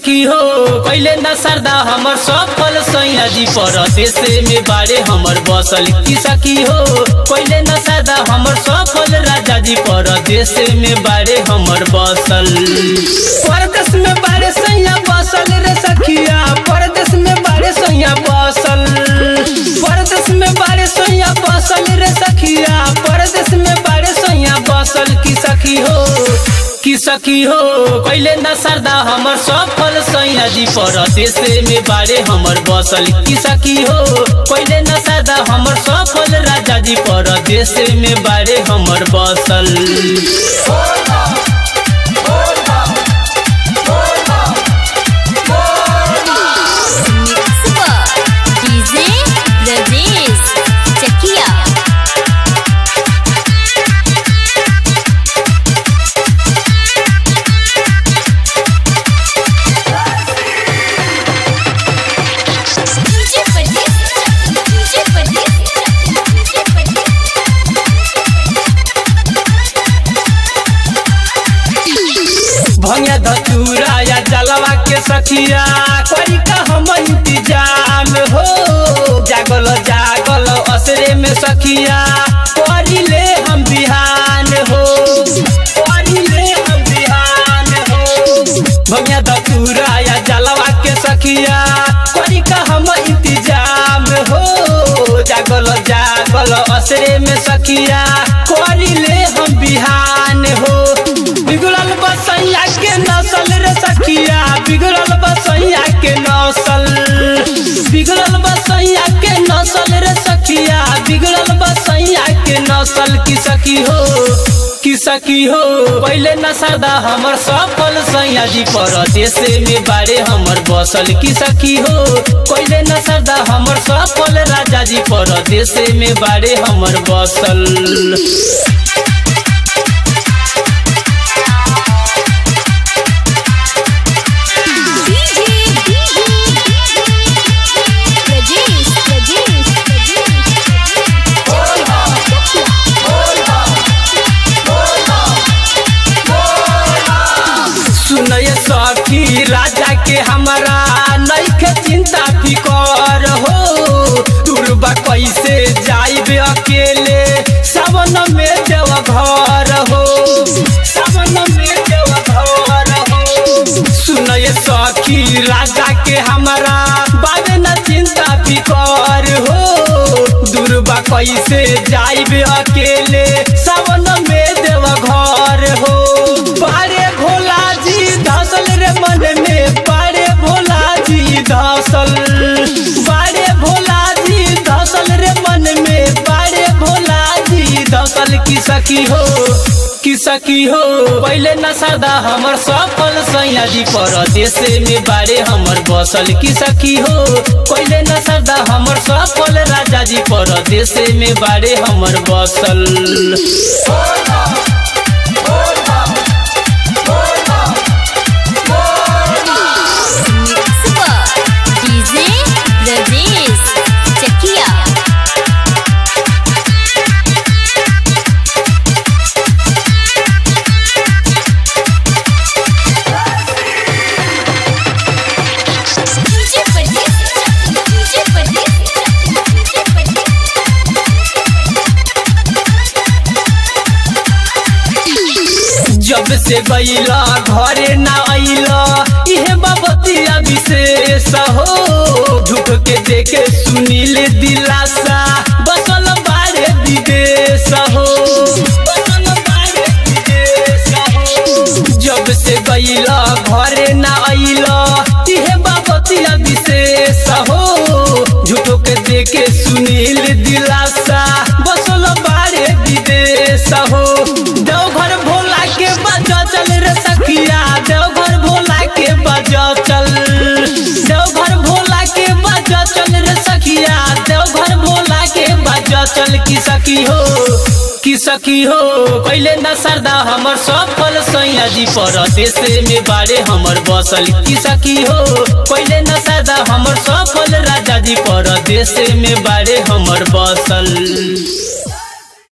सखी हो कैले न सरदा हमर सफल सैया जी परदेश में बारे हमर बसल की सखी हो कैले न सरदा हमर सफल राजा जी परदेश में बारे हमर बसल। परदेश में बारे सैया बसल रे सखिया परदेश में बारे सैया बसल। परदेश में बारे सैया बसल रे सखिया परदेश में बारे सैया बसल की सखी हो कैले न सरदा हमर सफल सैया जी परदेश में बारे हमर बसल की सखी हो कैले न सरदा हमर सफल राजा जी परदेश में बारे हमर बसल। भंगिया धतूरा या जलवा के सखिया कोई का हम इंतजाम हो जागल जागल असरे में सखिया कोरी ले हम बिहान हो कोरी ले हम बिहान हो। भंगिया धतूरा या जलवा के सखिया कोई का हम इंतजाम हो जागल जागल असरे में सखिया कोरी ले हम बिहान हो। बिगड़ल बसैया के नसल रे सखिया बिगड़ल बसैया के नसल बिगड़ल बसैया के नसल रे सखिया बिगड़ल बसैया के नसल की सखी हो पहले न सरदा हमर सफल सैया जी परदेश में बारे हमर बसल की सखी हो पहले न सरदा हमर सफल राजा जी परदेश में बारे हमर बसल। सखी राजा के हमारा नइखे चिंता फिकर हो दुर्बा कैसे जाइबे अकेले सावन में देव घर हो सावन में देव घर हो। सुनये सखी राजा के हमारा बाबे न चिंता फिकर हो दुर्बा कैसे जाइबे अकेले सावन में देव घर हो। बारे भोला जी धसल रे मन में बारे भोला जी धसल बारे भोला जी धसल रे मन में बारे भोला जी धसल की सखी हो पहले न सरदा हमर सफल सैया जी परदेश में बारे हमर बसल की सखी हो पहले न सरदा हमर सफल राजा जी परदेश में बारे हमर बसल। जब से गईला घरे ना आइला इहे बाबतिया विशेष हो झूठ के देखे सुनील दिलासा बसल बारे विदेश हो बसल बारे विदेश हो। जब से गईला घरे ना आइला इहे बाबतिया विशेष हो झूठ के देखे सुनील दिलासा बसल बारे विदेश हो। देवघर भोला के बजा चल रे सखिया देवघर भोला के बजा चल देवघर भोला के बजा चल रे सखिया देवघर भोला के बजा चल की सखी हो कैले न सरदा हमर सफल सैया जी परदेश में बारे हमर बसल की सखी हो कैले न सरदा हमर सफल राजा जी परदेश में बारे हमर बसल।